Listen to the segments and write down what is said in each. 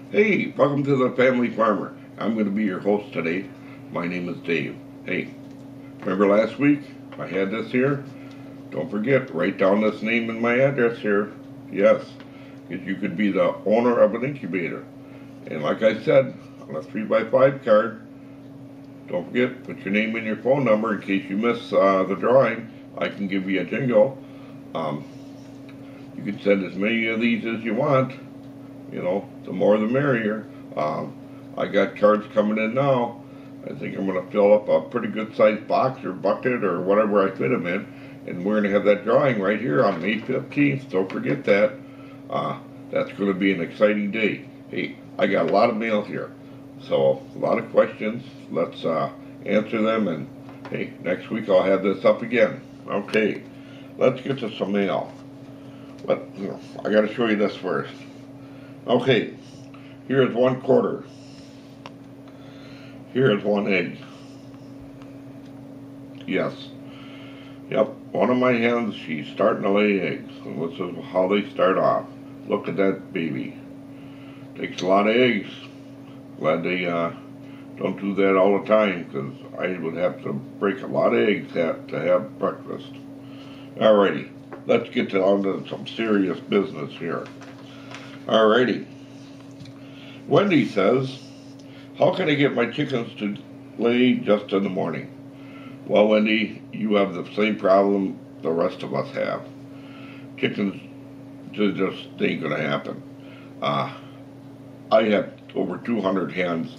Hey, welcome to the Family Farmer. I'm going to be your host today. My name is Dave. Hey, remember last week I had this here? Don't forget, write down this name and my address here. Yes, because you could be the owner of an incubator. And like I said, on a 3x5 card, don't forget, put your name and your phone number in case you miss the drawing. I can give you a jingle. Um, you can send as many of these as you want. The more the merrier. Um, I got cards coming in now. I think I'm going to fill up a pretty good sized box or bucket or whatever I fit them in. And we're going to have that drawing right here on May 15th. Don't forget that. That's going to be an exciting day. Hey, I got a lot of mail here. So, a lot of questions. Let's answer them. And hey, next week I'll have this up again. Okay, let's get to some mail. But I got to show you this first. Okay, here's 1/4. Here's 1 egg. Yes. Yep, one of my hens, she's starting to lay eggs. And this is how they start off. Look at that baby. Takes a lot of eggs. Glad they don't do that all the time because I would have to break a lot of eggs to have breakfast. Alrighty, let's get on to some serious business here. Alrighty. Wendy says, how can I get my chickens to lay just in the morning? Well, Wendy, you have the same problem the rest of us have. Chickens just ain't gonna happen. Uh, I have over 200 hens,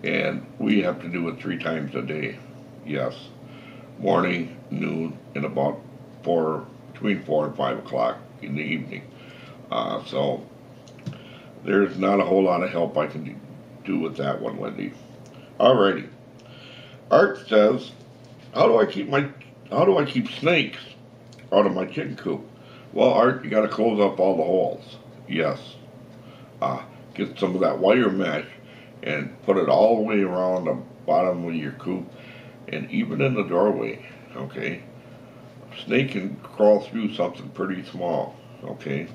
and we have to do it 3 times a day. Yes, morning, noon, and about between 4 and 5 o'clock in the evening. So there's not a whole lot of help I can do with that one, Wendy. Alrighty. Art says, how do I keep snakes out of my chicken coop? Well, Art, you got to close up all the holes. Yes. Get some of that wire mesh and put it all the way around the bottom of your coop and even in the doorway. Okay. A snake can crawl through something pretty small. Okay.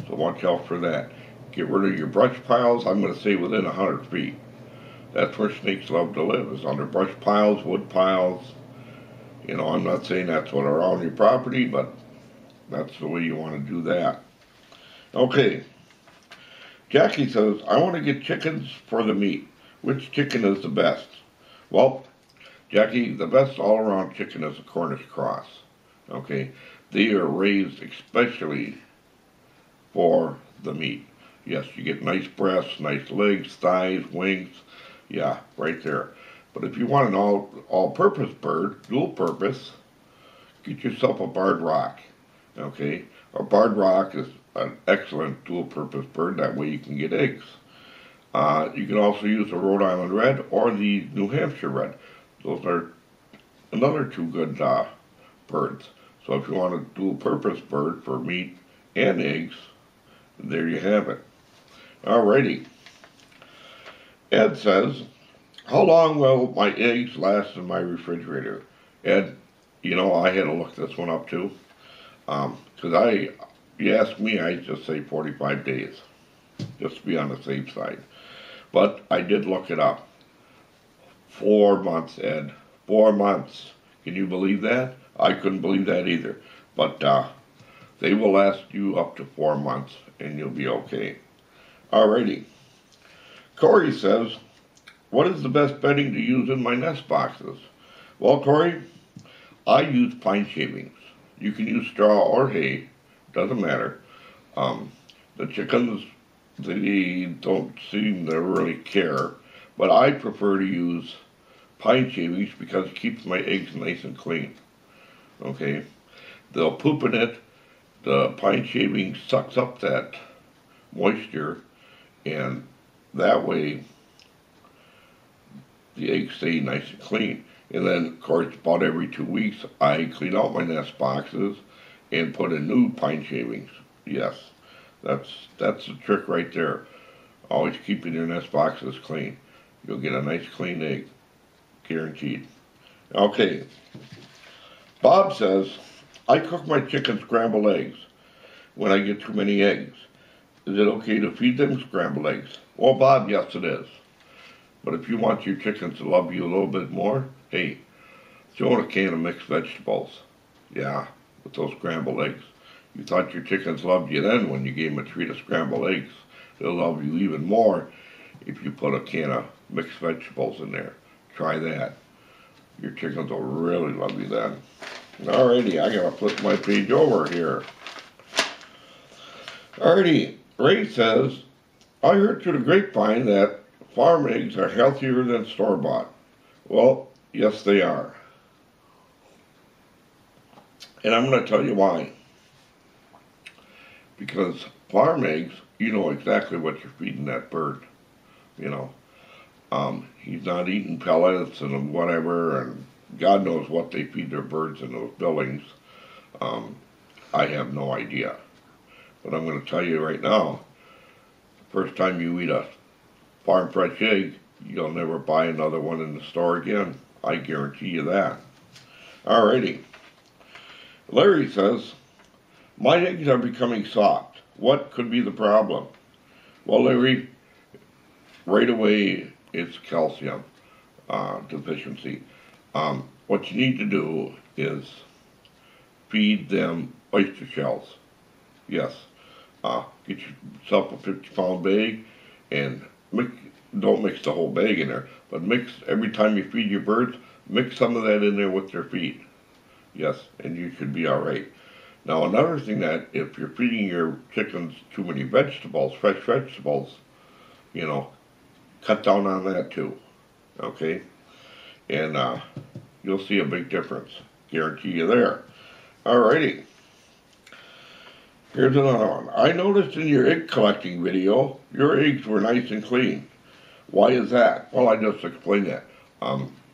So watch out for that. Get rid of your brush piles. I'm going to say within 100 feet. That's where snakes love to live, is under brush piles, wood piles. I'm not saying that's what are on your property, but that's the way you want to do that. Okay. Jackie says, I want to get chickens for the meat. Which chicken is the best? Well, Jackie, the best all-around chicken is a Cornish cross. Okay. They are raised especially for the meat. Yes, you get nice breasts, nice legs, thighs, wings. Yeah, right there. But if you want an all-purpose bird, dual purpose, get yourself a barred rock. Okay? A barred rock is an excellent dual-purpose bird. That way you can get eggs. You can also use the Rhode Island Red or the New Hampshire Red. Those are another 2 good birds. So if you want a dual-purpose bird for meat and eggs, there you have it. Alrighty. Ed says, how long will my eggs last in my refrigerator? Ed, I had to look this one up too. Because you ask me, I just say 45 days, just to be on the safe side. But I did look it up. 4 months, Ed. 4 months. Can you believe that? I couldn't believe that either. But they will last you up to 4 months, and you'll be okay. Alrighty. Corey says, what is the best bedding to use in my nest boxes? Well, Corey, I use pine shavings. You can use straw or hay. Doesn't matter. The chickens, they don't seem to really care. But I prefer to use pine shavings because it keeps my eggs nice and clean. Okay? They'll poop in it. The pine shaving sucks up that moisture, and that way the eggs stay nice and clean. And then, of course, about every 2 weeks, I clean out my nest boxes and put in new pine shavings. Yes, that's the trick right there. Always keeping your nest boxes clean. You'll get a nice clean egg, guaranteed. Okay, Bob says, I cook my chicken scrambled eggs when I get too many eggs. is it okay to feed them scrambled eggs? Well, Bob, yes it is. But if you want your chickens to love you a little bit more, hey, throw in a can of mixed vegetables. Yeah, with those scrambled eggs. You thought your chickens loved you then when you gave them a treat of scrambled eggs. They'll love you even more if you put a can of mixed vegetables in there. Try that. Your chickens will really love you then. Alrighty, I gotta flip my page over here. Alrighty, Ray says, I heard through the grapevine that farm eggs are healthier than store-bought. Well, yes they are. And I'm going to tell you why. Because farm eggs, you know exactly what you're feeding that bird. You know, he's not eating pellets and whatever, and God knows what they feed their birds in those buildings. I have no idea. But I'm going to tell you right now, first time you eat a farm fresh egg, you'll never buy another one in the store again. I guarantee you that. Alrighty. Larry says, my eggs are becoming soft. What could be the problem? Well, Larry, right away it's calcium deficiency. What you need to do is feed them oyster shells. Yes. Get yourself a 50-pound bag and don't mix the whole bag in there, but mix every time you feed your birds, mix some of that in there with their feed. Yes, and you should be alright. Now another thing, that if you're feeding your chickens too many vegetables, fresh vegetables, you know, cut down on that too. Okay? And you'll see a big difference. Guarantee you there. Alrighty. Here's another one. I noticed in your egg collecting video, your eggs were nice and clean. Why is that? Well, I just explained that.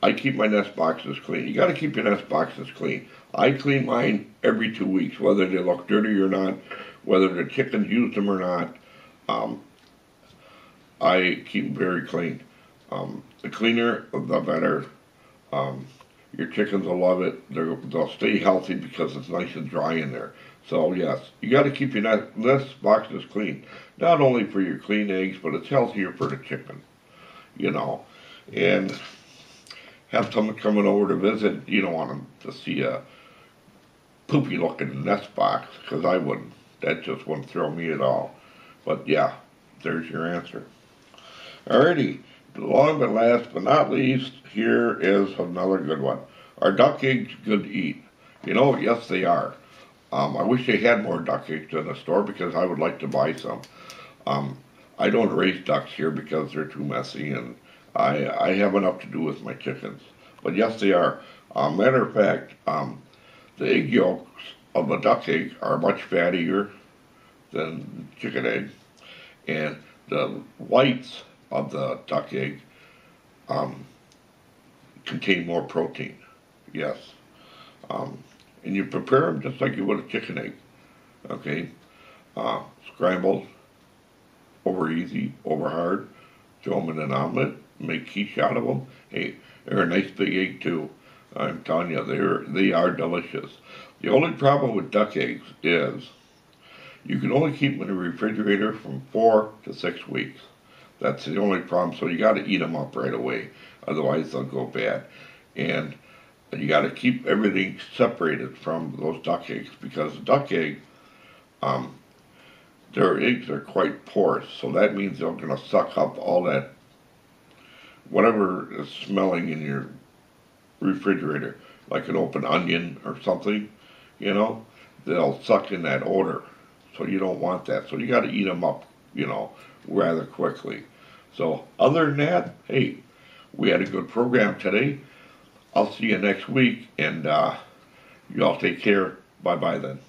I keep my nest boxes clean. You got to keep your nest boxes clean. I clean mine every 2 weeks, whether they look dirty or not, whether the chickens use them or not. I keep them very clean. The cleaner, the better. Your chickens will love it. They'll stay healthy because it's nice and dry in there. So yes, you got to keep your nest boxes clean. Not only for your clean eggs, but it's healthier for the chicken. You know, and have someone coming over to visit. You don't want them to see a poopy looking nest box, because I wouldn't. That just wouldn't thrill me at all. But yeah, there's your answer. Alrighty, long but last but not least, here is another good one. Are duck eggs good to eat? You know, yes they are. I wish they had more duck eggs in the store because I would like to buy some. I don't raise ducks here because they're too messy, and I have enough to do with my chickens. But yes, they are. Matter of fact, the egg yolks of a duck egg are much fattier than chicken egg, and the whites of the duck egg contain more protein. Yes. And you prepare them just like you would a chicken egg. Okay? Scrambled, over easy, over hard, throw them in an omelet, make quiche out of them. Hey, they're a nice big egg too. I'm telling you, they are delicious. The only problem with duck eggs is you can only keep them in the refrigerator from 4 to 6 weeks. That's the only problem. So you got to eat them up right away, otherwise they'll go bad. And you got to keep everything separated from those duck eggs, because the duck egg, their eggs are quite porous, so that means they're going to suck up all that whatever is smelling in your refrigerator, like an open onion or something, you know, they'll suck in that odor. So you don't want that. So you got to eat them up, you know, rather quickly. So other than that, hey, we had a good program today. I'll see you next week, and you all take care. Bye-bye then.